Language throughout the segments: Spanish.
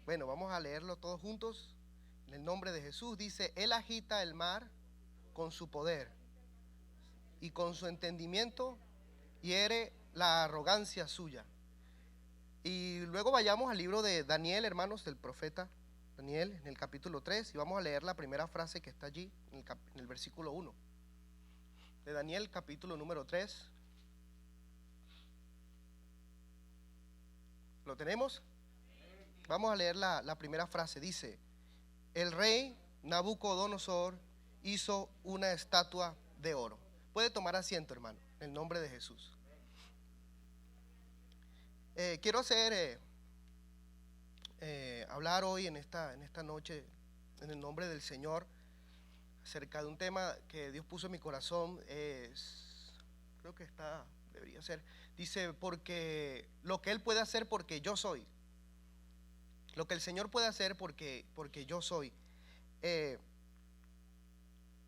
Bueno, vamos a leerlo todos juntos. En el nombre de Jesús dice: Él agita el mar con su poder y con su entendimiento hiere la arrogancia suya. Y luego vayamos al libro de Daniel, hermanos, del profeta Daniel, en el capítulo 3, y vamos a leer la primera frase que está allí, en el versículo 1. De Daniel, capítulo número 3. ¿Lo tenemos? Vamos a leer la primera frase. Dice: el rey Nabucodonosor hizo una estatua de oro. Puede tomar asiento, hermano, en el nombre de Jesús. Quiero hablar hoy en esta noche, en el nombre del Señor, acerca de un tema que Dios puso en mi corazón. Creo que debería ser. Dice: porque lo que Él puede hacer porque yo soy. Lo que el Señor puede hacer porque yo soy.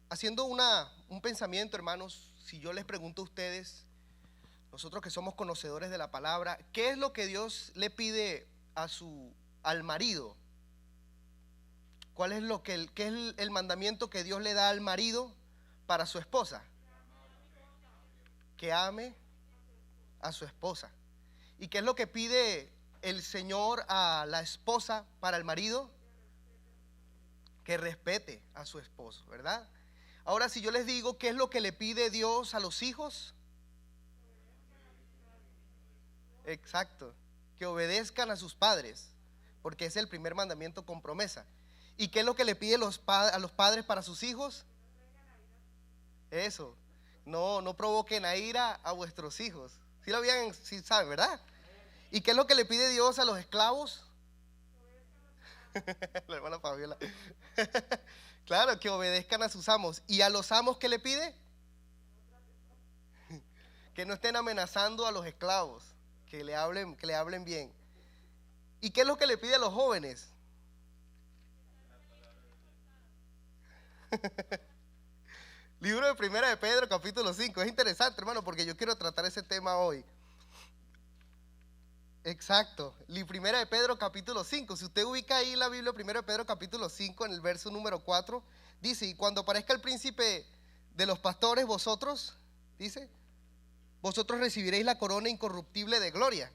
Haciendo un pensamiento, hermanos, si yo les pregunto a ustedes, nosotros que somos conocedores de la palabra, ¿qué es lo que Dios le pide al marido? ¿Cuál es qué es el mandamiento que Dios le da al marido para su esposa? Que ame a su esposa. ¿Y qué es lo que pide el Señor a la esposa para el marido? Que respete a su esposo, ¿verdad? Ahora, si yo les digo, ¿qué es lo que le pide Dios a los hijos? Exacto, que obedezcan a sus padres, porque es el primer mandamiento con promesa. ¿Y qué es lo que le pide a los padres para sus hijos? Eso, no provoquen a ira a vuestros hijos. Sí saben, ¿verdad? ¿Y qué es lo que le pide Dios a los esclavos? La hermana Fabiola. Claro, que obedezcan a sus amos. ¿Y a los amos qué le pide? Que no estén amenazando a los esclavos, que le hablen bien. ¿Y qué es lo que le pide a los jóvenes? Libro de Primera de Pedro, capítulo 5. Es interesante, hermano, porque yo quiero tratar ese tema hoy. Exacto. Primera de Pedro, capítulo 5. Si usted ubica ahí la Biblia, Primera de Pedro, capítulo 5, en el verso número 4, dice: y cuando aparezca el príncipe de los pastores, vosotros recibiréis la corona incorruptible de gloria.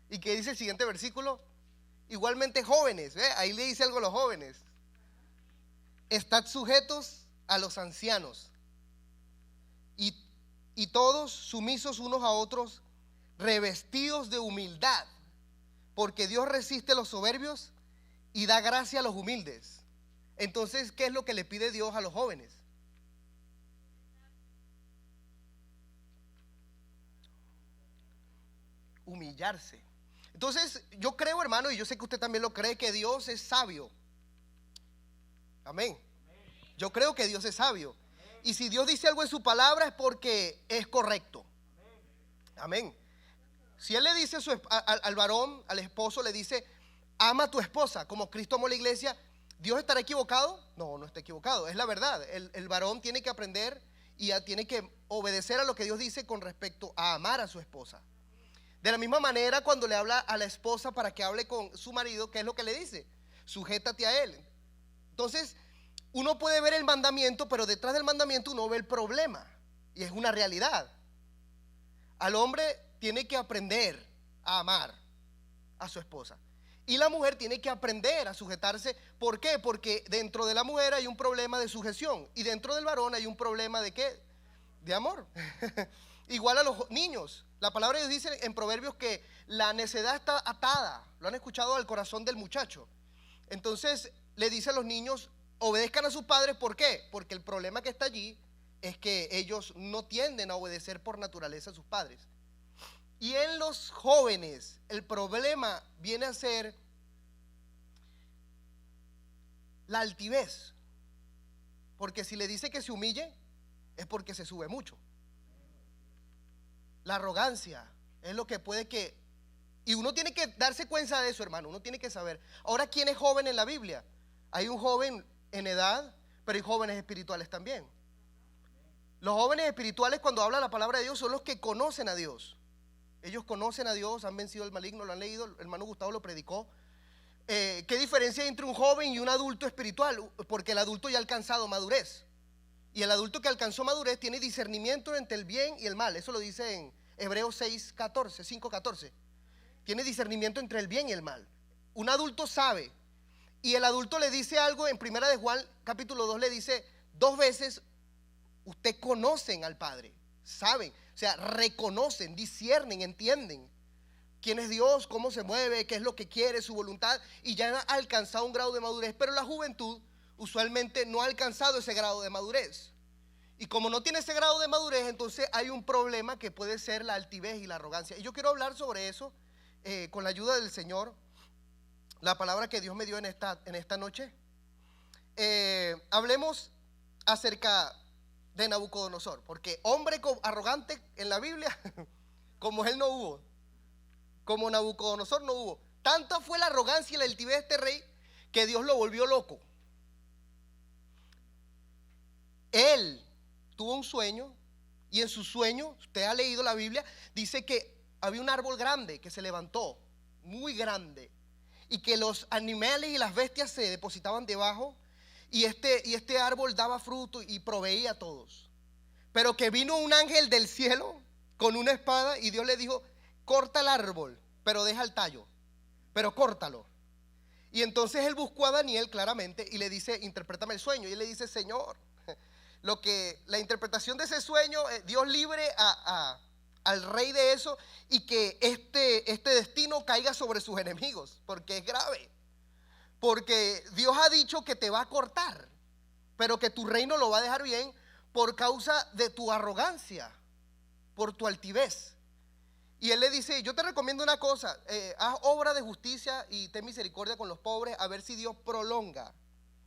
¿Y qué dice el siguiente versículo? Igualmente jóvenes, ahí le dice algo a los jóvenes: estad sujetos a los ancianos y todos sumisos unos a otros, revestidos de humildad, porque Dios resiste a los soberbios y da gracia a los humildes. Entonces, ¿qué es lo que le pide Dios a los jóvenes? Humillarse. Entonces, yo creo, hermano, y yo sé que usted también lo cree, que Dios es sabio. Amén. Yo creo que Dios es sabio. Y si Dios dice algo en su palabra es porque es correcto. Amén. Si Él le dice al varón, al esposo, le dice: ama a tu esposa como Cristo amó la iglesia, ¿Dios estará equivocado? No está equivocado, es la verdad. El varón tiene que aprender y tiene que obedecer a lo que Dios dice con respecto a amar a su esposa. De la misma manera, cuando le habla a la esposa para que hable con su marido, ¿qué es lo que le dice? Sujétate a él. Entonces, uno puede ver el mandamiento, pero detrás del mandamiento uno ve el problema, y es una realidad. Al hombre tiene que aprender a amar a su esposa, y la mujer tiene que aprender a sujetarse. ¿Por qué? Porque dentro de la mujer hay un problema de sujeción, y dentro del varón hay un problema ¿de qué? De amor. Igual a los niños. La palabra de Dios dice en Proverbios que la necedad está atada. Lo han escuchado al corazón del muchacho. Entonces le dice a los niños: obedezcan a sus padres. ¿Por qué? Porque el problema que está allí es que ellos no tienden a obedecer por naturaleza a sus padres. Y en los jóvenes el problema viene a ser la altivez. Porque si le dice que se humille, es porque se sube mucho. La arrogancia es lo que puede que... Y uno tiene que darse cuenta de eso, hermano. Uno tiene que saber. Ahora, ¿quién es joven en la Biblia? Hay un joven en edad, pero hay jóvenes espirituales también. Los jóvenes espirituales, cuando habla la palabra de Dios, son los que conocen a Dios. Ellos conocen a Dios, han vencido al maligno, lo han leído, el hermano Gustavo lo predicó. ¿qué diferencia hay entre un joven y un adulto espiritual? Porque el adulto ya ha alcanzado madurez. Y el adulto que alcanzó madurez tiene discernimiento entre el bien y el mal. Eso lo dice en Hebreos 5:14. Tiene discernimiento entre el bien y el mal. Un adulto sabe. Y el adulto le dice algo en 1 de Juan capítulo 2, le dice 2 veces: usted conocen al Padre, saben, o sea, reconocen, disciernen, entienden quién es Dios, cómo se mueve, qué es lo que quiere, su voluntad, y ya han alcanzado un grado de madurez. Pero la juventud usualmente no ha alcanzado ese grado de madurez. Y como no tiene ese grado de madurez, entonces hay un problema que puede ser la altivez y la arrogancia. Y yo quiero hablar sobre eso con la ayuda del Señor, la palabra que Dios me dio en esta noche. Hablemos acerca de Nabucodonosor, porque hombre arrogante en la Biblia como él no hubo, como Nabucodonosor no hubo. Tanta fue la arrogancia y la altivez de este rey que Dios lo volvió loco. Él tuvo un sueño, y en su sueño, usted ha leído la Biblia, dice que había un árbol grande que se levantó, muy grande, y que los animales y las bestias se depositaban debajo, y este árbol daba fruto y proveía a todos. Pero que vino un ángel del cielo con una espada, y Dios le dijo: corta el árbol, pero deja el tallo, pero córtalo. Y entonces él buscó a Daniel claramente y le dice: interprétame el sueño. Y él le dice: Señor, la interpretación de ese sueño, Dios libre al rey de eso, y que este destino caiga sobre sus enemigos, porque es grave. Porque Dios ha dicho que te va a cortar, pero que tu reino lo va a dejar bien por causa de tu arrogancia, por tu altivez. Y él le dice: yo te recomiendo una cosa, haz obra de justicia y ten misericordia con los pobres, a ver si Dios prolonga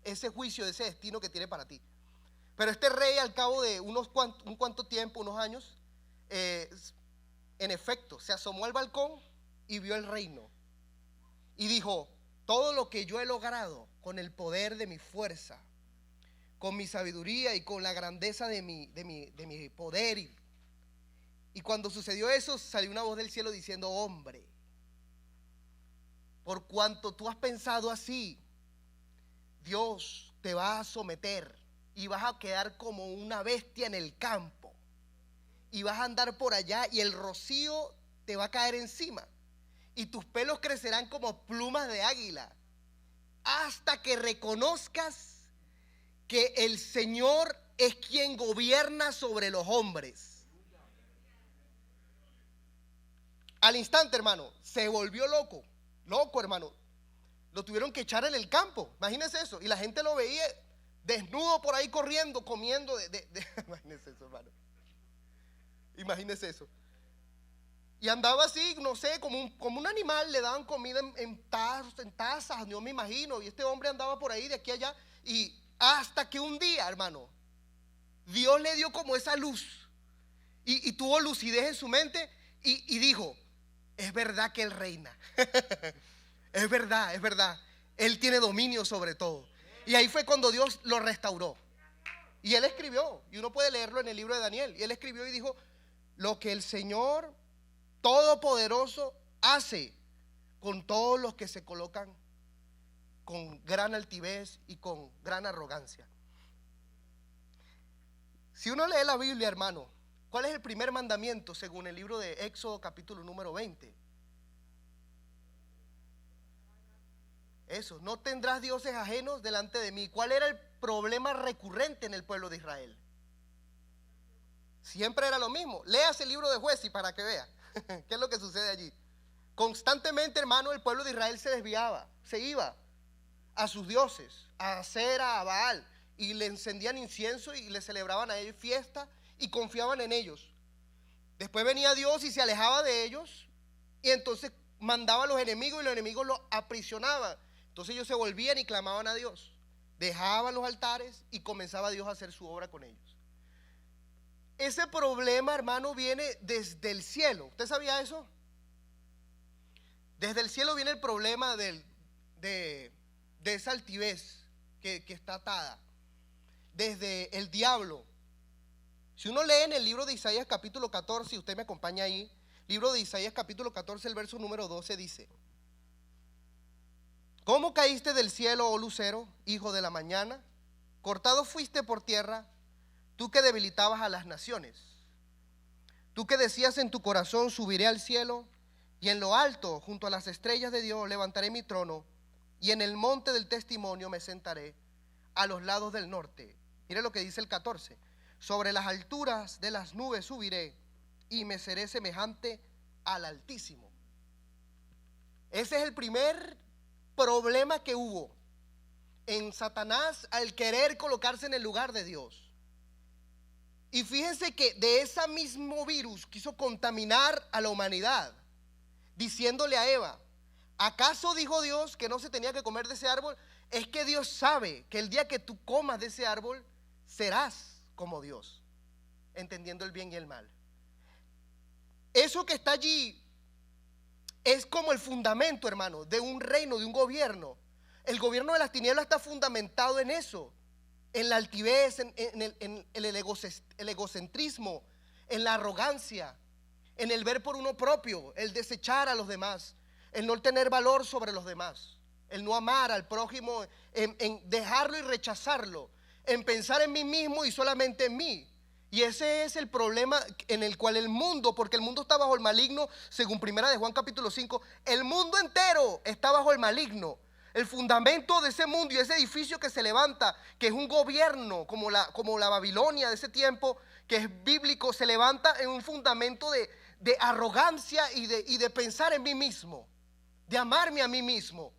ese juicio, ese destino que tiene para ti. Pero este rey, al cabo de un cuanto tiempo, unos años, en efecto, se asomó al balcón y vio el reino. Y dijo: todo lo que yo he logrado con el poder de mi fuerza, con mi sabiduría y con la grandeza de mi poder. Y cuando sucedió eso, salió una voz del cielo diciendo: hombre, por cuanto tú has pensado así, Dios te va a someter y vas a quedar como una bestia en el campo, y vas a andar por allá y el rocío te va a caer encima y tus pelos crecerán como plumas de águila, hasta que reconozcas que el Señor es quien gobierna sobre los hombres. Al instante, hermano, se volvió loco, hermano. Lo tuvieron que echar en el campo, imagínense eso. Y la gente lo veía desnudo por ahí corriendo, comiendo imagínense eso, hermano. Imagínense eso. Y andaba así, no sé, como un animal. Le daban comida en tazas, yo me imagino. Y este hombre andaba por ahí de aquí a allá. Y hasta que un día, hermano, Dios le dio como esa luz, y tuvo lucidez en su mente, y dijo: es verdad que Él reina. Es verdad. Él tiene dominio sobre todo. Y ahí fue cuando Dios lo restauró. Y él escribió, y uno puede leerlo en el libro de Daniel. Y él escribió y dijo: lo que el Señor Todopoderoso hace con todos los que se colocan con gran altivez y con gran arrogancia. Si uno lee la Biblia, hermano, ¿cuál es el primer mandamiento según el libro de Éxodo capítulo número 20? Eso: no tendrás dioses ajenos delante de mí. ¿Cuál era el problema recurrente en el pueblo de Israel? Siempre era lo mismo. Léase el libro de Jueces para que vea qué es lo que sucede allí. Constantemente, hermano, el pueblo de Israel se desviaba, se iba a sus dioses, a Acera, a Baal, y le encendían incienso y le celebraban a ellos fiesta y confiaban en ellos. Después venía Dios y se alejaba de ellos, y entonces mandaba a los enemigos, y los enemigos los aprisionaban. Entonces ellos se volvían y clamaban a Dios, dejaban los altares y comenzaba Dios a hacer su obra con ellos. Ese problema, hermano, viene desde el cielo. ¿Usted sabía eso? Desde el cielo viene el problema de esa altivez que está atada. Desde el diablo. Si uno lee en el libro de Isaías capítulo 14, y usted me acompaña ahí, libro de Isaías capítulo 14, el verso número 12 dice: ¿Cómo caíste del cielo, oh lucero, hijo de la mañana? Cortado fuiste por tierra, tú que debilitabas a las naciones. Tú que decías en tu corazón, subiré al cielo, y en lo alto, junto a las estrellas de Dios, levantaré mi trono, y en el monte del testimonio me sentaré, a los lados del norte. Mire lo que dice el 14. Sobre las alturas de las nubes subiré, y me seré semejante al Altísimo. Ese es el primer problema que hubo en Satanás al querer colocarse en el lugar de Dios. Y fíjense que de ese mismo virus quiso contaminar a la humanidad, diciéndole a Eva, ¿acaso dijo Dios que no se tenía que comer de ese árbol? Es que Dios sabe que el día que tú comas de ese árbol, serás como Dios, entendiendo el bien y el mal. Eso que está allí es como el fundamento, hermano, de un reino, de un gobierno. El gobierno de las tinieblas está fundamentado en eso, en la altivez, en el egocentrismo, en la arrogancia, en el ver por uno propio, el desechar a los demás, el no tener valor sobre los demás, el no amar al prójimo, en dejarlo y rechazarlo, en pensar en mí mismo y solamente en mí. Y ese es el problema en el cual el mundo, porque el mundo está bajo el maligno, según primera de Juan capítulo 5, el mundo entero está bajo el maligno. El fundamento de ese mundo y ese edificio que se levanta, que es un gobierno como la Babilonia de ese tiempo, que es bíblico, se levanta en un fundamento de arrogancia y de pensar en mí mismo, de amarme a mí mismo.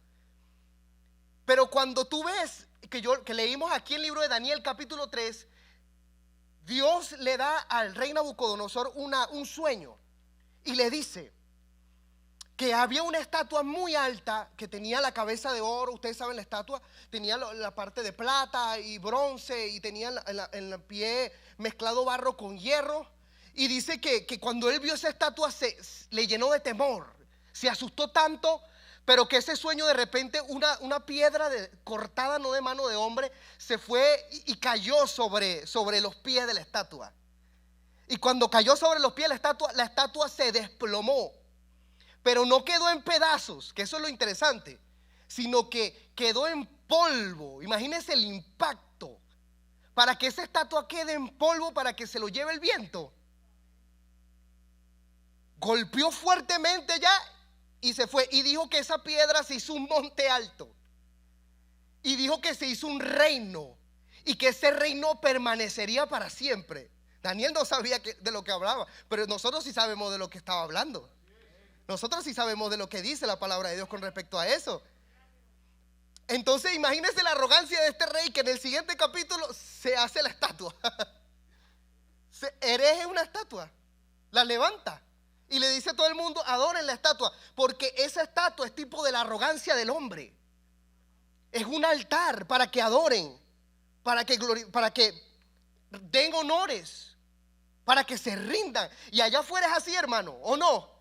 Pero cuando tú ves que leímos aquí el libro de Daniel capítulo 3, Dios le da al rey Nabucodonosor un sueño y le dice que había una estatua muy alta que tenía la cabeza de oro. Ustedes saben, la estatua tenía la parte de plata y bronce y tenía en el pie mezclado barro con hierro. Y dice que cuando él vio esa estatua le llenó de temor, se asustó tanto. Pero que ese sueño, de repente una piedra cortada, no de mano de hombre, se fue y cayó sobre los pies de la estatua. Y cuando cayó sobre los pies de la estatua se desplomó. Pero no quedó en pedazos, que eso es lo interesante, sino que quedó en polvo. Imagínense el impacto. Para que esa estatua quede en polvo, para que se lo lleve el viento. Golpeó fuertemente ya y se fue, y dijo que esa piedra se hizo un monte alto, y dijo que se hizo un reino, y que ese reino permanecería para siempre. Daniel no sabía de lo que hablaba, pero nosotros sí sabemos de lo que estaba hablando. Nosotros sí sabemos de lo que dice la palabra de Dios con respecto a eso. Entonces imagínense la arrogancia de este rey, que en el siguiente capítulo se hace la estatua. Se erige una estatua, la levanta y le dice a todo el mundo: adoren la estatua, porque esa estatua es tipo de la arrogancia del hombre. Es un altar para que adoren, para que den honores, para que se rindan. Y allá afuera es así, hermano, ¿o no?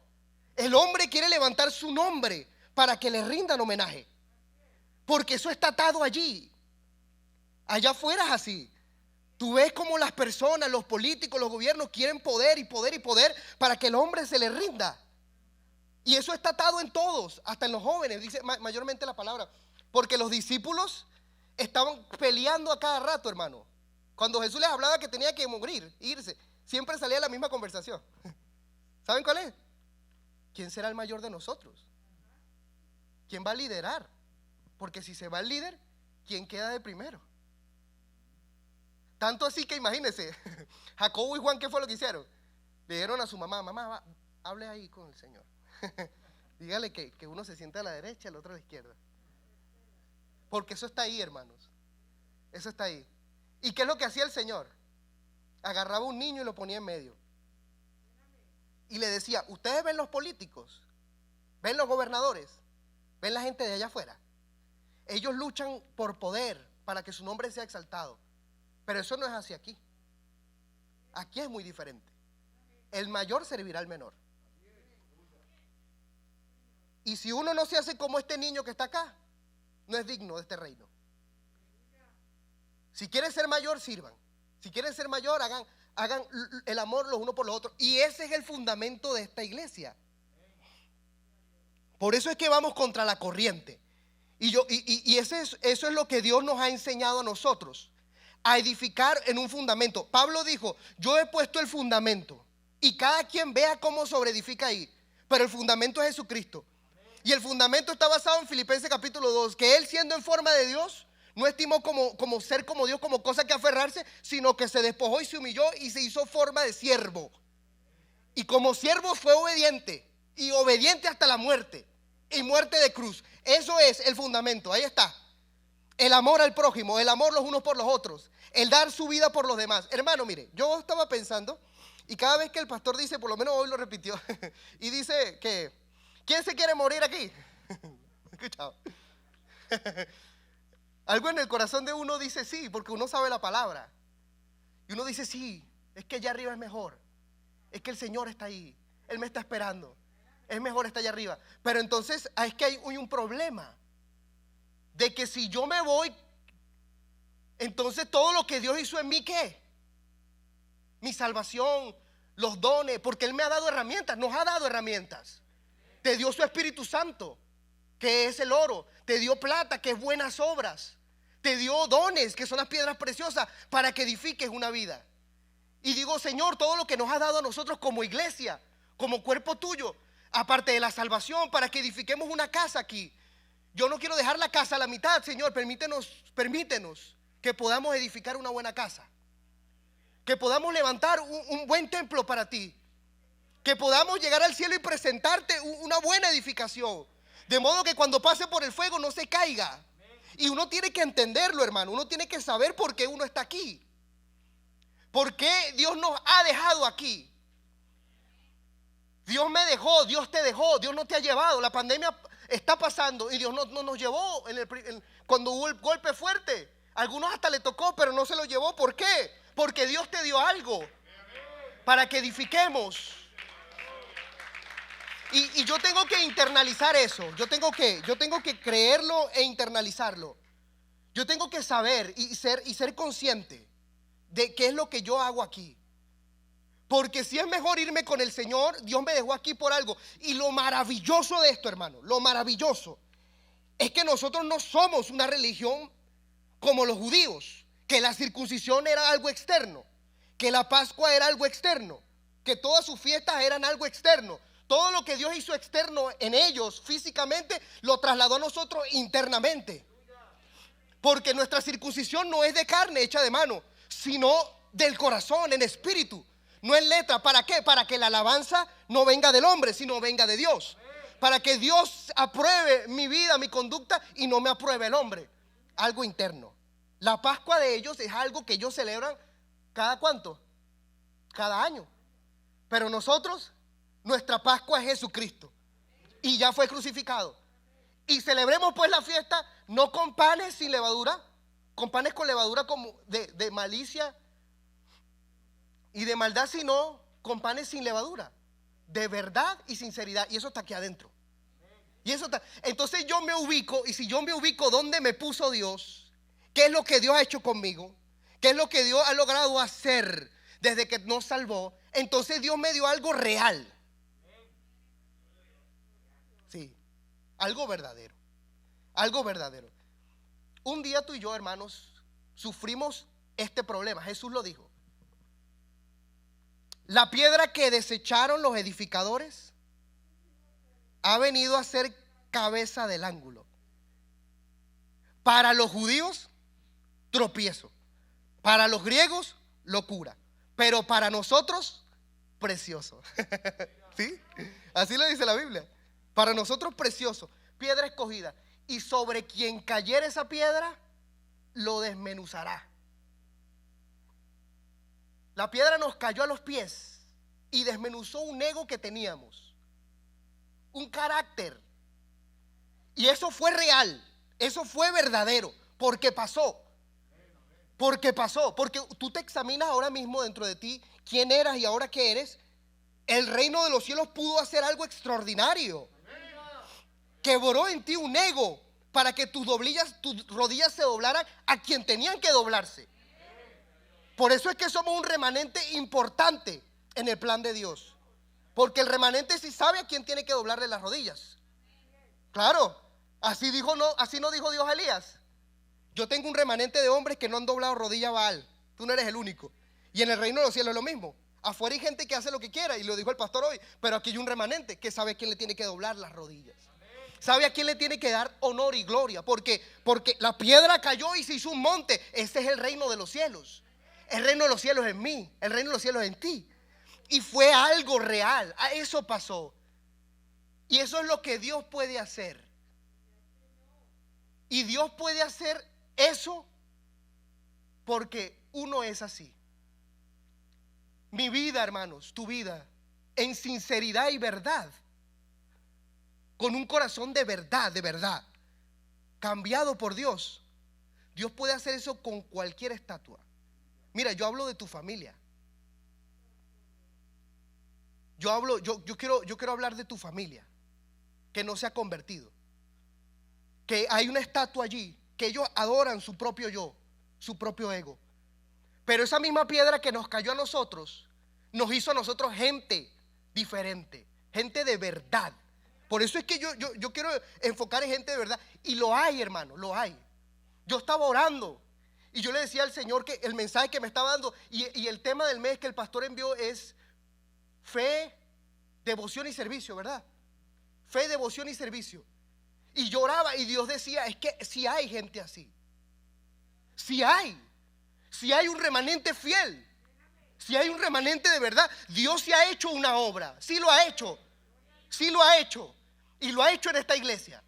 El hombre quiere levantar su nombre para que le rindan homenaje, porque eso está atado allí. Allá afuera es así. Tú ves como las personas, los políticos, los gobiernos quieren poder y poder y poder para que el hombre se le rinda. Y eso está atado en todos, hasta en los jóvenes, dice mayormente la palabra. Porque los discípulos estaban peleando a cada rato, hermano. Cuando Jesús les hablaba que tenía que morir, irse, siempre salía la misma conversación. ¿Saben cuál es? ¿Quién será el mayor de nosotros? ¿Quién va a liderar? Porque si se va el líder, ¿quién queda de primero? Tanto así que imagínense, Jacobo y Juan, ¿qué fue lo que hicieron? Le dijeron a su mamá: mamá, hable ahí con el Señor. Dígale que uno se sienta a la derecha, el otro a la izquierda. Porque eso está ahí, hermanos. Eso está ahí. ¿Y qué es lo que hacía el Señor? Agarraba un niño y lo ponía en medio. Y le decía: ustedes ven los políticos, ven los gobernadores, ven la gente de allá afuera. Ellos luchan por poder, para que su nombre sea exaltado. Pero eso no es así aquí. Aquí es muy diferente. El mayor servirá al menor. Y si uno no se hace como este niño que está acá, no es digno de este reino. Si quieren ser mayor, sirvan. Si quieren ser mayor, hagan el amor los unos por los otros. Y ese es el fundamento de esta iglesia. Por eso es que vamos contra la corriente. Eso es lo que Dios nos ha enseñado a nosotros, a edificar en un fundamento. Pablo dijo, yo he puesto el fundamento y cada quien vea cómo sobreedifica ahí, pero el fundamento es Jesucristo. Y el fundamento está basado en Filipenses capítulo 2, que él, siendo en forma de Dios, no estimó como ser como Dios, como cosa que aferrarse, sino que se despojó y se humilló y se hizo forma de siervo. Y como siervo fue obediente, y obediente hasta la muerte, y muerte de cruz. Eso es el fundamento, ahí está. El amor al prójimo, el amor los unos por los otros, el dar su vida por los demás. Hermano, mire, yo estaba pensando, y cada vez que el pastor dice, por lo menos hoy lo repitió, y dice que, ¿quién se quiere morir aquí? Escuchado. Algo en el corazón de uno dice sí, porque uno sabe la palabra. Y uno dice sí, es que allá arriba es mejor. Es que el Señor está ahí, Él me está esperando. Es mejor estar allá arriba. Pero entonces es que hay un problema. De que si yo me voy, entonces todo lo que Dios hizo en mí, ¿qué? Mi salvación, los dones, porque Él me ha dado herramientas, nos ha dado herramientas. Te dio su Espíritu Santo, que es el oro. Te dio plata, que es buenas obras. Te dio dones, que son las piedras preciosas, para que edifiques una vida. Y digo, Señor, todo lo que nos has dado a nosotros como iglesia, como cuerpo tuyo, aparte de la salvación, para que edifiquemos una casa aquí. Yo no quiero dejar la casa a la mitad, Señor. Permítenos que podamos edificar una buena casa, que podamos levantar un buen templo para ti, que podamos llegar al cielo y presentarte una buena edificación, de modo que cuando pase por el fuego no se caiga. Y uno tiene que entenderlo, hermano. Uno tiene que saber por qué uno está aquí, por qué Dios nos ha dejado aquí. Dios me dejó, Dios te dejó, Dios no te ha llevado. La pandemia está pasando y Dios no nos llevó cuando hubo el golpe fuerte. A algunos hasta le tocó, pero no se lo llevó. ¿Por qué? Porque Dios te dio algo para que edifiquemos. Y yo tengo que internalizar eso. Yo tengo que creerlo e internalizarlo. Yo tengo que saber y ser consciente de qué es lo que yo hago aquí. Porque si es mejor irme con el Señor, Dios me dejó aquí por algo. Y lo maravilloso de esto, hermano, lo maravilloso es que nosotros no somos una religión como los judíos, que la circuncisión era algo externo, que la Pascua era algo externo, que todas sus fiestas eran algo externo. Todo lo que Dios hizo externo en ellos físicamente lo trasladó a nosotros internamente. Porque nuestra circuncisión no es de carne hecha de mano, sino del corazón, en espíritu. No en letra. ¿Para qué? Para que la alabanza no venga del hombre, sino venga de Dios. Para que Dios apruebe mi vida, mi conducta, y no me apruebe el hombre. Algo interno. La Pascua de ellos es algo que ellos celebran ¿cada cuánto? Cada año. Pero nosotros, nuestra Pascua es Jesucristo. Y ya fue crucificado. Y celebremos pues la fiesta no con panes sin levadura, con panes con levadura como de malicia y de maldad, sino con panes sin levadura, de verdad y sinceridad. Y eso está aquí adentro. Y eso está. Entonces yo me ubico, y si yo me ubico donde me puso Dios, qué es lo que Dios ha hecho conmigo, qué es lo que Dios ha logrado hacer desde que nos salvó, entonces Dios me dio algo real. Sí, algo verdadero. Algo verdadero. Un día tú y yo, hermanos, sufrimos este problema. Jesús lo dijo. La piedra que desecharon los edificadores ha venido a ser cabeza del ángulo. Para los judíos, tropiezo. Para los griegos, locura. Pero para nosotros, precioso. ¿Sí? Así lo dice la Biblia. Para nosotros, precioso. Piedra escogida. Y sobre quien cayere esa piedra, lo desmenuzará. La piedra nos cayó a los pies y desmenuzó un ego que teníamos, un carácter. Y eso fue real, eso fue verdadero, porque pasó. Porque pasó, porque tú te examinas ahora mismo dentro de ti quién eras y ahora qué eres. El reino de los cielos pudo hacer algo extraordinario. Quebró en ti un ego para que tus rodillas se doblaran a quien tenían que doblarse. Por eso es que somos un remanente importante en el plan de Dios. Porque el remanente sí sabe a quién tiene que doblarle las rodillas. Claro, Así no dijo Dios a Elías. Yo tengo un remanente de hombres que no han doblado rodilla a Baal. Tú no eres el único. Y en el reino de los cielos es lo mismo. Afuera hay gente que hace lo que quiera, y lo dijo el pastor hoy. Pero aquí hay un remanente que sabe a quién le tiene que doblar las rodillas. Sabe a quién le tiene que dar honor y gloria. Porque la piedra cayó y se hizo un monte. Ese es el reino de los cielos. El reino de los cielos es en mí. El reino de los cielos es en ti. Y fue algo real. Eso pasó. Y eso es lo que Dios puede hacer. Y Dios puede hacer eso porque uno es así. Mi vida, hermanos, tu vida, en sinceridad y verdad, con un corazón de verdad, cambiado por Dios. Dios puede hacer eso con cualquier estatua. Mira, yo hablo de tu familia. Yo quiero hablar de tu familia que no se ha convertido. Que hay una estatua allí, que ellos adoran su propio yo, su propio ego. Pero esa misma piedra que nos cayó a nosotros, nos hizo a nosotros gente diferente, gente de verdad. Por eso es que yo quiero enfocar en gente de verdad. Y lo hay, hermano, lo hay. Yo estaba orando y yo le decía al Señor que el mensaje que me estaba dando y el tema del mes que el pastor envió es fe, devoción y servicio, ¿verdad? Fe, devoción y servicio. Y lloraba y Dios decía, es que si hay gente así. Si hay un remanente fiel, si hay un remanente de verdad. Dios sí ha hecho una obra, sí lo ha hecho. Y lo ha hecho en esta iglesia.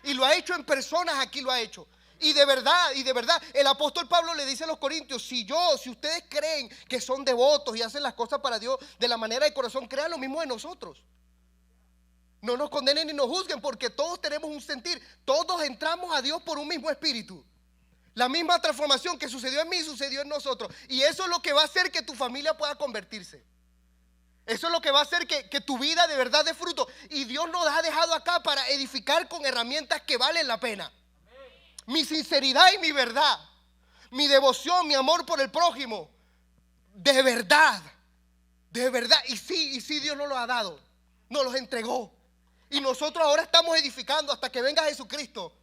Y lo ha hecho en personas aquí, lo ha hecho. Y de verdad, el apóstol Pablo le dice a los corintios, si ustedes creen que son devotos y hacen las cosas para Dios de la manera de corazón, crean lo mismo de nosotros. No nos condenen ni nos juzguen, porque todos tenemos un sentir. Todos entramos a Dios por un mismo espíritu. La misma transformación que sucedió en mí sucedió en nosotros. Y eso es lo que va a hacer que tu familia pueda convertirse. Eso es lo que va a hacer que tu vida de verdad dé fruto. Y Dios nos ha dejado acá para edificar con herramientas que valen la pena. Mi sinceridad y mi verdad, mi devoción, mi amor por el prójimo, de verdad. Y sí Dios nos lo ha dado, nos los entregó. Y nosotros ahora estamos edificando hasta que venga Jesucristo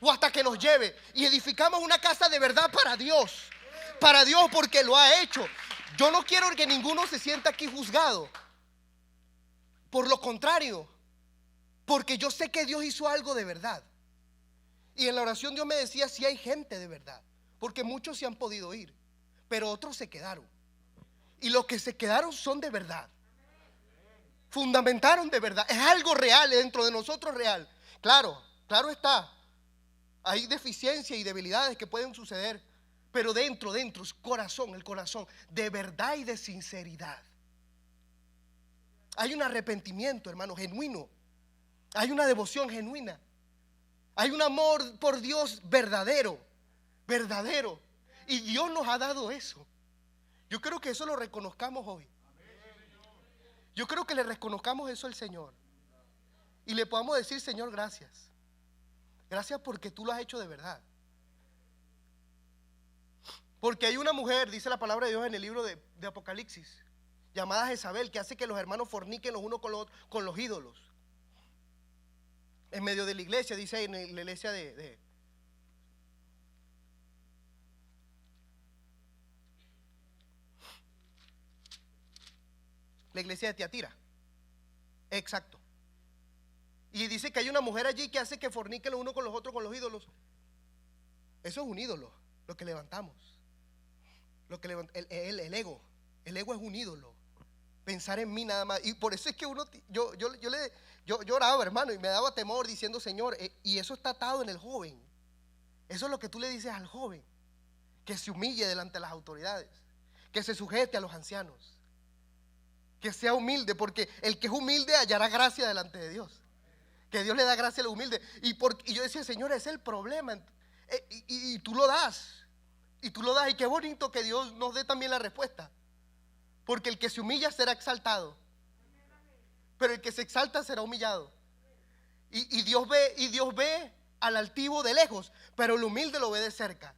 o hasta que nos lleve. Y edificamos una casa de verdad para Dios. Para Dios, porque lo ha hecho. Yo no quiero que ninguno se sienta aquí juzgado. Por lo contrario, porque yo sé que Dios hizo algo de verdad. Y en la oración Dios me decía, si hay gente de verdad. Porque muchos se han podido ir, pero otros se quedaron. Y los que se quedaron son de verdad. Fundamentaron de verdad. Es algo real dentro de nosotros, real. Claro está. Hay deficiencias y debilidades que pueden suceder. Pero dentro, el corazón, de verdad y de sinceridad. Hay un arrepentimiento, hermano, genuino. Hay una devoción genuina. Hay un amor por Dios verdadero. Y Dios nos ha dado eso. Yo creo que eso lo reconozcamos hoy. Yo creo que le reconozcamos eso al Señor. Y le podamos decir, Señor, gracias. Gracias porque tú lo has hecho de verdad. Porque hay una mujer, dice la palabra de Dios en el libro de Apocalipsis, llamada Jezabel, que hace que los hermanos forniquen los unos con los ídolos. En medio de la iglesia, dice ahí en la iglesia la iglesia de Tiatira. Exacto. Y dice que hay una mujer allí que hace que forniquen los unos con los otros con los ídolos. Eso es un ídolo, lo que levantamos. El ego. El ego es un ídolo. Pensar en mí nada más. Y por eso es que yo oraba, hermano, y me daba temor diciendo, Señor, y eso está atado en el joven. Eso es lo que tú le dices al joven. Que se humille delante de las autoridades. Que se sujete a los ancianos. Que sea humilde, porque el que es humilde hallará gracia delante de Dios. Que Dios le da gracia a los humildes. Y yo decía, Señor, ese es el problema. Y tú lo das. Y qué bonito que Dios nos dé también la respuesta. Porque el que se humilla será exaltado. Pero el que se exalta será humillado. Y Dios ve al altivo de lejos, pero el humilde lo ve de cerca.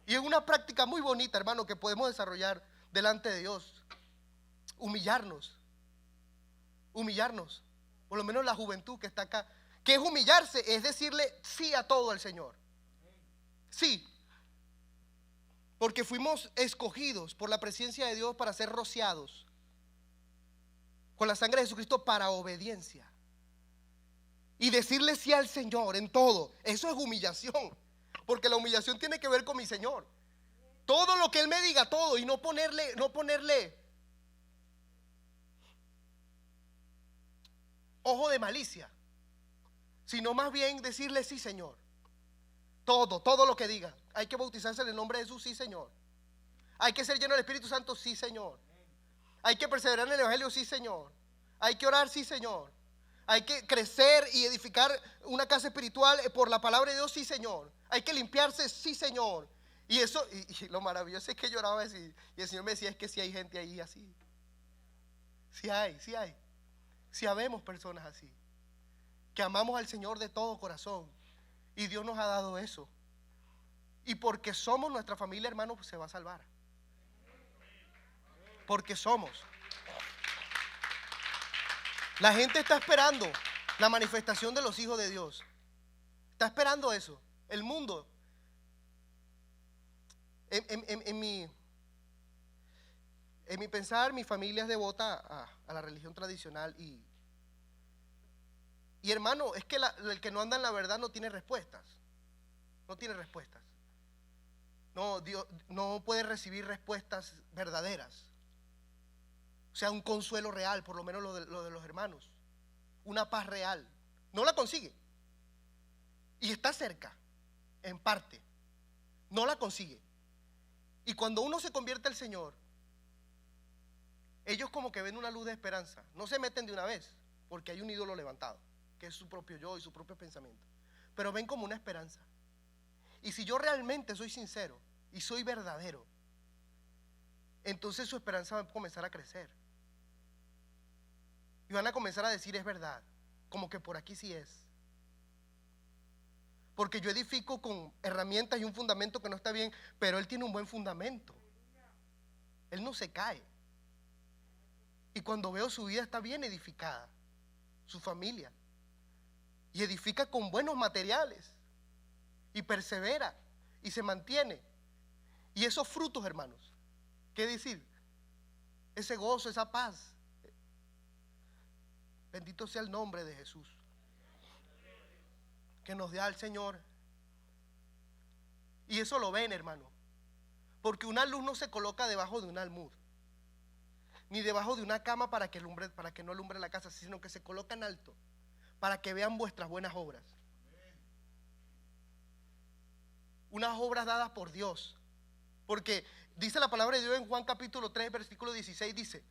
Y es una práctica muy bonita, hermano, que podemos desarrollar delante de Dios. Humillarnos. Por lo menos la juventud que está acá, ¿Qué es humillarse? Es decirle sí a todo al Señor. Sí. Porque fuimos escogidos por la presencia de Dios para ser rociados con la sangre de Jesucristo para obediencia. Y decirle sí al Señor en todo. Eso es humillación. Porque la humillación tiene que ver con mi Señor. Todo lo que Él me diga, todo. Y no ponerle ojo de malicia, sino más bien decirle sí, Señor. Todo lo que diga. Hay que bautizarse en el nombre de Jesús, sí, Señor. Hay que ser lleno del Espíritu Santo, sí, Señor. Hay que perseverar en el Evangelio, sí, Señor. Hay que orar, sí, Señor. Hay que crecer y edificar una casa espiritual por la palabra de Dios, sí, Señor. Hay que limpiarse, sí, Señor. Y eso, y lo maravilloso es que lloraba así. Y el Señor me decía, es que si hay gente ahí así. Sí hay. Si habemos personas así, que amamos al Señor de todo corazón. Y Dios nos ha dado eso. Y porque somos nuestra familia, hermano, pues se va a salvar. Porque somos. La gente está esperando la manifestación de los hijos de Dios. Está esperando eso. El mundo. En mi pensar, mi familia es devota a la religión tradicional. Y hermano, es que el que no anda en la verdad no tiene respuestas. No tiene respuestas. No, Dios no puede recibir respuestas verdaderas. O sea, un consuelo real, por lo menos lo de los hermanos. Una paz real. No la consigue. Y está cerca, en parte. No la consigue. Y cuando uno se convierte al Señor, ellos como que ven una luz de esperanza. No se meten de una vez, porque hay un ídolo levantado, que es su propio yo y su propio pensamiento. Pero ven como una esperanza. Y si yo realmente soy sincero y soy verdadero, entonces su esperanza va a comenzar a crecer. Y van a comenzar a decir, es verdad, como que por aquí sí es. Porque yo edifico con herramientas y un fundamento que no está bien, pero él tiene un buen fundamento. Él no se cae. Y cuando veo su vida está bien edificada, su familia. Y edifica con buenos materiales. Y persevera. Y se mantiene. Y esos frutos, hermanos, ¿qué decir? Ese gozo, esa paz. Bendito sea el nombre de Jesús. Que nos da el Señor. Y eso lo ven, hermano. Porque una luz no se coloca debajo de un almud, ni debajo de una cama para que no alumbre la casa, sino que se coloca en alto, para que vean vuestras buenas obras. Unas obras dadas por Dios. Porque dice la palabra de Dios en Juan capítulo 3, versículo 16, dice: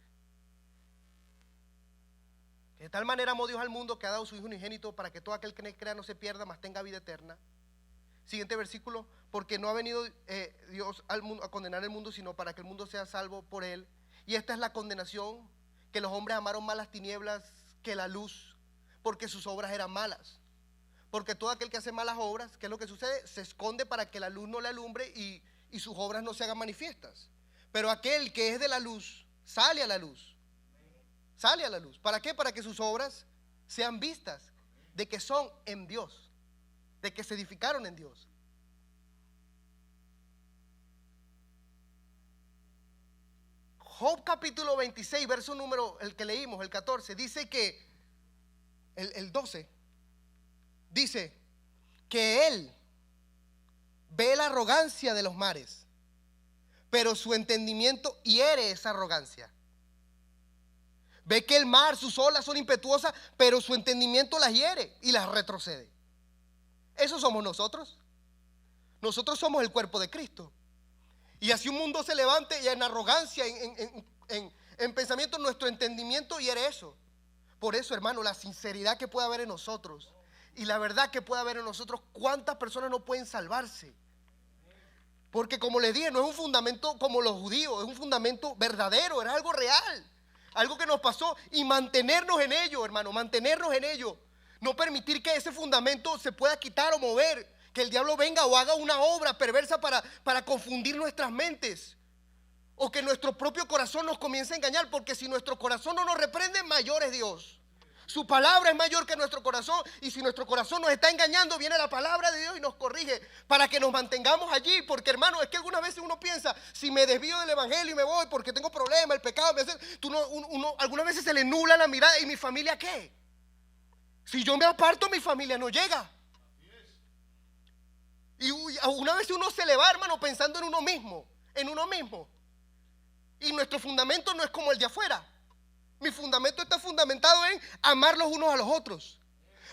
de tal manera amó Dios al mundo que ha dado su Hijo unigénito para que todo aquel que en él crea no se pierda, mas tenga vida eterna. Siguiente versículo: porque no ha venido Dios al mundo a condenar el mundo, sino para que el mundo sea salvo por él. Y esta es la condenación, que los hombres amaron más las tinieblas que la luz, porque sus obras eran malas. Porque todo aquel que hace malas obras, ¿qué es lo que sucede? Se esconde para que la luz no le alumbre y sus obras no se hagan manifiestas. Pero aquel que es de la luz, sale a la luz. Sale a la luz. ¿Para qué? Para que sus obras sean vistas de que son en Dios, de que se edificaron en Dios. Job capítulo 26, verso número, el que leímos, el 14, dice que, el 12, dice que él ve la arrogancia de los mares, pero su entendimiento hiere esa arrogancia. Ve que el mar, sus olas son impetuosas, pero su entendimiento las hiere y las retrocede. Eso somos nosotros. Nosotros somos el cuerpo de Cristo. Y así un mundo se levante y en arrogancia, en pensamiento, nuestro entendimiento hiere eso. Por eso, hermano, la sinceridad que puede haber en nosotros y la verdad que puede haber en nosotros, ¿cuántas personas no pueden salvarse? Porque como les dije, no es un fundamento como los judíos, es un fundamento verdadero, era algo real, algo que nos pasó, y mantenernos en ello, hermano, mantenernos en ello. No permitir que ese fundamento se pueda quitar o mover, que el diablo venga o haga una obra perversa para confundir nuestras mentes, o que nuestro propio corazón nos comience a engañar, porque si nuestro corazón no nos reprende, mayor es Dios. Su palabra es mayor que nuestro corazón. Y si nuestro corazón nos está engañando, viene la palabra de Dios y nos corrige para que nos mantengamos allí. Porque, hermano, es que algunas veces uno piensa, si me desvío del evangelio y me voy porque tengo problemas, el pecado me hace, algunas veces se le nubla la mirada. ¿Y mi familia qué? Si yo me aparto, mi familia no llega. Y una vez uno se le va, hermano, pensando en uno mismo. En uno mismo. Y nuestro fundamento no es como el de afuera. Mi fundamento está fundamentado en amar los unos a los otros.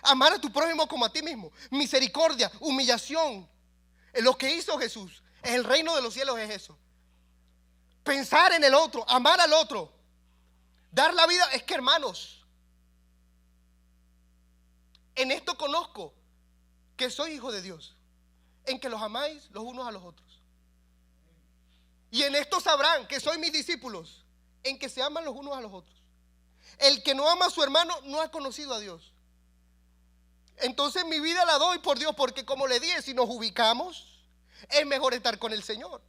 Amar a tu prójimo como a ti mismo. Misericordia, humillación. Es lo que hizo Jesús. Es el reino de los cielos, es eso. Pensar en el otro, amar al otro. Dar la vida. Es que, hermanos, en esto conozco que soy hijo de Dios. En que los amáis los unos a los otros. Y en esto sabrán que soy mis discípulos, en que se aman los unos a los otros. El que no ama a su hermano no ha conocido a Dios. Entonces mi vida la doy por Dios, porque como le dije, si nos ubicamos, es mejor estar con el Señor.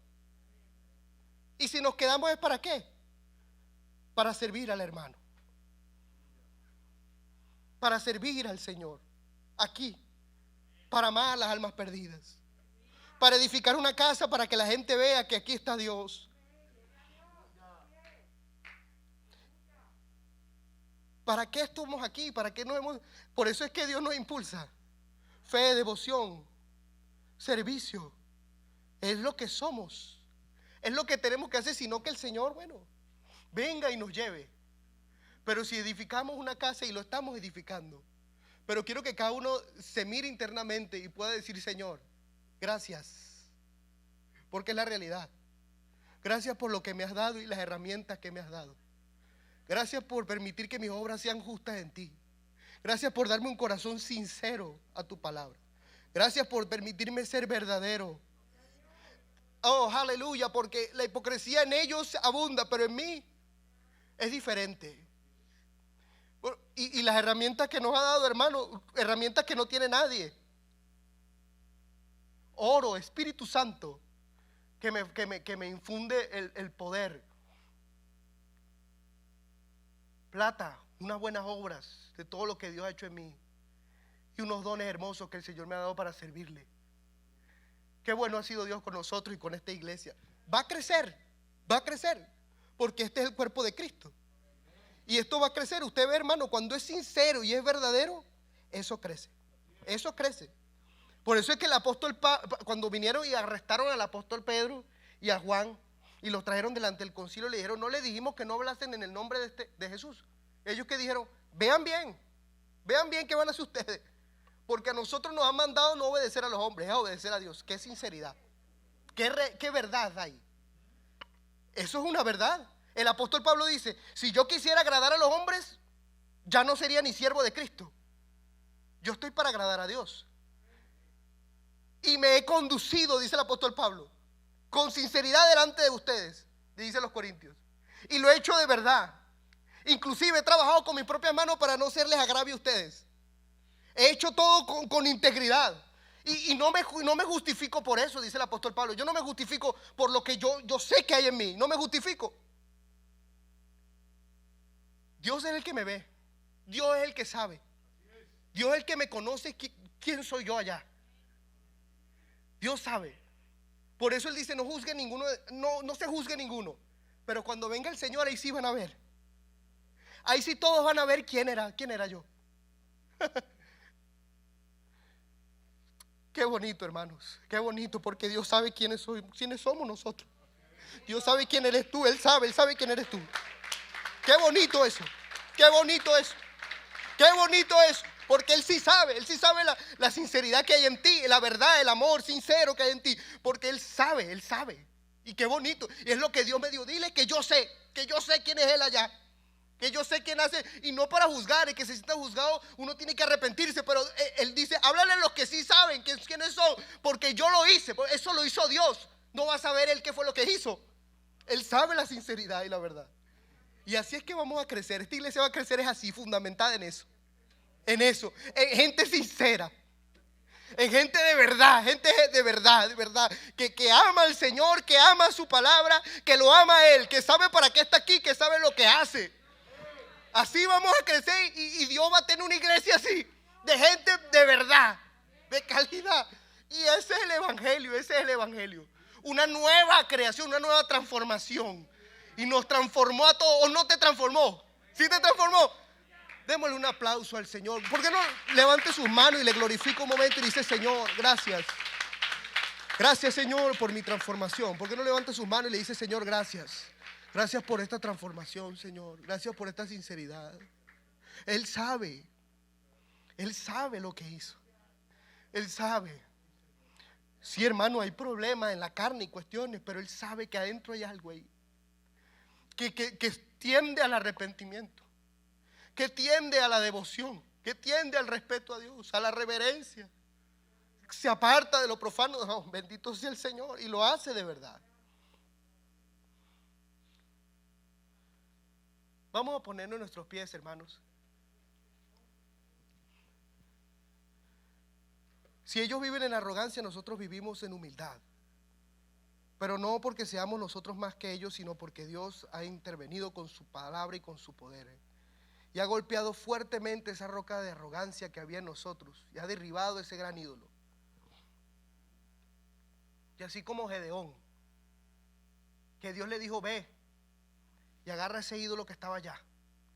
Y si nos quedamos, ¿es para qué? Para servir al hermano. Para servir al Señor. Aquí. Para amar a las almas perdidas. Para edificar una casa para que la gente vea que aquí está Dios. ¿Para qué estamos aquí? ¿Para qué nos hemos? Por eso es que Dios nos impulsa. Fe, devoción, servicio. Es lo que somos. Es lo que tenemos que hacer, sino que el Señor, bueno, venga y nos lleve. Pero si edificamos una casa, y lo estamos edificando, pero quiero que cada uno se mire internamente y pueda decir, Señor, gracias, porque es la realidad. Gracias por lo que me has dado y las herramientas que me has dado. Gracias por permitir que mis obras sean justas en ti. Gracias por darme un corazón sincero a tu palabra. Gracias por permitirme ser verdadero. Oh, aleluya, porque la hipocresía en ellos abunda, pero en mí es diferente. Y las herramientas que nos ha dado, hermano, herramientas que no tiene nadie. Oro, Espíritu Santo, que me infunde el poder. Plata, unas buenas obras de todo lo que Dios ha hecho en mí. Y unos dones hermosos que el Señor me ha dado para servirle. Qué bueno ha sido Dios con nosotros y con esta iglesia. Va a crecer, porque este es el cuerpo de Cristo. Y esto va a crecer. Usted ve, hermano, cuando es sincero y es verdadero, eso crece. Eso crece. Por eso es que el apóstol, cuando vinieron y arrestaron al apóstol Pedro y a Juan y los trajeron delante del concilio, le dijeron, no le dijimos que no hablasen en el nombre de Jesús. Ellos que dijeron, vean bien qué van a hacer ustedes. Porque a nosotros nos han mandado no obedecer a los hombres, es obedecer a Dios. Qué sinceridad, qué verdad hay. Eso es una verdad. El apóstol Pablo dice, si yo quisiera agradar a los hombres, ya no sería ni siervo de Cristo. Yo estoy para agradar a Dios. Y me he conducido, dice el apóstol Pablo, con sinceridad delante de ustedes, dice los Corintios. Y lo he hecho de verdad. Inclusive he trabajado con mis propias manos para no serles agravio a ustedes. He hecho todo con integridad. Y no me justifico por eso, dice el apóstol Pablo. Yo no me justifico por lo que yo sé que hay en mí. No me justifico. Dios es el que me ve. Dios es el que sabe. Dios es el que me conoce. ¿Quién soy yo allá? Dios sabe. Por eso Él dice, no juzgue ninguno, no se juzgue ninguno. Pero cuando venga el Señor, ahí sí van a ver. Ahí sí todos van a ver quién era yo. Qué bonito, hermanos. Qué bonito, porque Dios sabe quiénes somos nosotros. Dios sabe quién eres tú. Él sabe quién eres tú. Qué bonito eso. Qué bonito eso. Qué bonito eso. Porque Él sí sabe la sinceridad que hay en ti, la verdad, el amor sincero que hay en ti. Porque Él sabe. Y qué bonito. Y es lo que Dios me dio. Dile que yo sé quién es Él allá. Que yo sé quién hace. Y no para juzgar, y que se sienta juzgado, uno tiene que arrepentirse. Pero Él dice, háblale a los que sí saben quiénes son. Porque yo lo hice. Eso lo hizo Dios. No va a saber Él qué fue lo que hizo. Él sabe la sinceridad y la verdad. Y así es que vamos a crecer. Esta iglesia va a crecer es así, fundamentada en eso. En gente sincera, en gente de verdad, que ama al Señor, que ama su palabra, que lo ama a Él, que sabe para qué está aquí, que sabe lo que hace. Así vamos a crecer y Dios va a tener una iglesia así, de gente de verdad, de calidad. Y ese es el evangelio, ese es el evangelio. Una nueva creación, una nueva transformación. Y nos transformó a todos. ¿O no te transformó? ¿Sí te transformó? Démosle un aplauso al Señor. ¿Por qué no levante sus manos y le glorifica un momento y dice: Señor, gracias? Gracias, Señor, por mi transformación. ¿Por qué no levante sus manos y le dice: Señor, gracias? Gracias por esta transformación, Señor. Gracias por esta sinceridad. Él sabe lo que hizo. Él sabe. Sí, hermano, hay problemas en la carne y cuestiones, pero Él sabe que adentro hay algo ahí que tiende al arrepentimiento, que tiende a la devoción, que tiende al respeto a Dios, a la reverencia. Se aparta de lo profano. No, bendito sea el Señor, y lo hace de verdad. Vamos a ponernos en nuestros pies, hermanos. Si ellos viven en arrogancia, nosotros vivimos en humildad. Pero no porque seamos nosotros más que ellos, sino porque Dios ha intervenido con su palabra y con su poder. Y ha golpeado fuertemente esa roca de arrogancia que había en nosotros. Y ha derribado ese gran ídolo. Y así como Gedeón, que Dios le dijo: ve y agarra ese ídolo que estaba allá,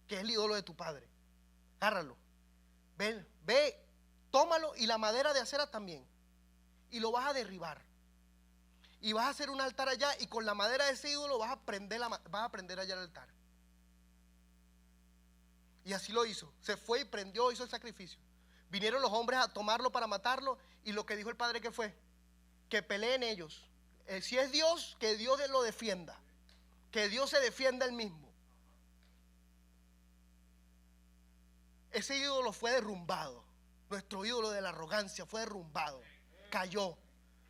que es el ídolo de tu padre. Agárralo. Ve, tómalo, y la madera de acera también. Y lo vas a derribar. Y vas a hacer un altar allá, y con la madera de ese ídolo vas a prender allá el altar. Y así lo hizo. Se fue y prendió, hizo el sacrificio. Vinieron los hombres a tomarlo para matarlo, y lo que dijo el padre, ¿qué fue? Que peleen ellos. Si es Dios, que Dios lo defienda. Que Dios se defienda él mismo. Ese ídolo fue derrumbado. Nuestro ídolo de la arrogancia fue derrumbado. Cayó.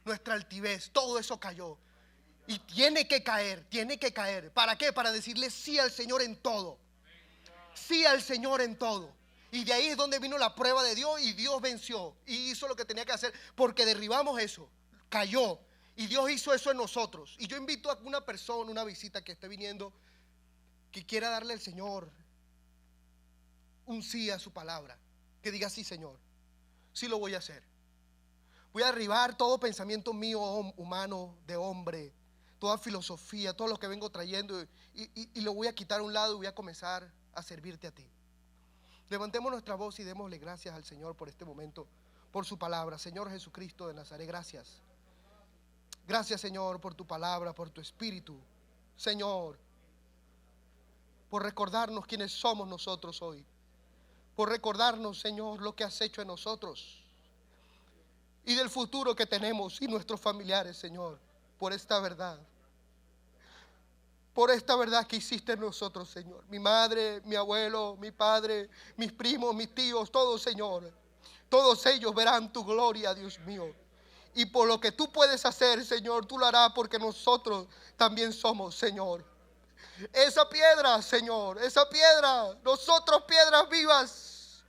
Nuestra altivez, todo eso cayó. Y tiene que caer, tiene que caer. ¿Para qué? Para decirle sí al Señor en todo. Sí al Señor en todo. Y de ahí es donde vino la prueba de Dios, y Dios venció y hizo lo que tenía que hacer, porque derribamos eso. Cayó. Y Dios hizo eso en nosotros. Y yo invito a una persona, una visita que esté viniendo, que quiera darle al Señor un sí a su palabra. Que diga: sí, Señor, sí lo voy a hacer. Voy a derribar todo pensamiento mío humano, de hombre, toda filosofía, todo lo que vengo trayendo, y lo voy a quitar a un lado y voy a comenzar a servirte a ti. Levantemos nuestra voz y démosle gracias al Señor por este momento, por su palabra. Señor Jesucristo de Nazaret, gracias. Gracias, Señor, por tu palabra, por tu espíritu. Señor, por recordarnos quiénes somos nosotros hoy. Por recordarnos, Señor, lo que has hecho en nosotros. Y del futuro que tenemos y nuestros familiares, Señor. Por esta verdad. Por esta verdad que hiciste en nosotros, Señor. Mi madre, mi abuelo, mi padre, mis primos, mis tíos, todos, Señor. Todos ellos verán tu gloria, Dios mío. Y por lo que tú puedes hacer, Señor, tú lo harás, porque nosotros también somos, Señor. Esa piedra, Señor, esa piedra, nosotros piedras vivas.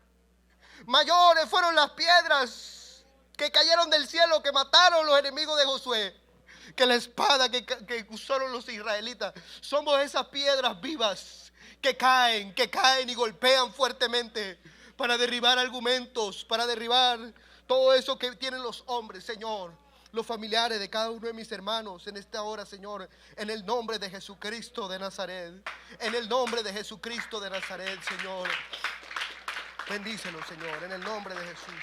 Mayores fueron las piedras que cayeron del cielo, que mataron los enemigos de Josué, que la espada que usaron los israelitas. Somos esas piedras vivas que caen y golpean fuertemente para derribar argumentos, para derribar todo eso que tienen los hombres, Señor. Los familiares de cada uno de mis hermanos en esta hora, Señor, en el nombre de Jesucristo de Nazaret. En el nombre de Jesucristo de Nazaret, Señor. Bendícelos, Señor, en el nombre de Jesús.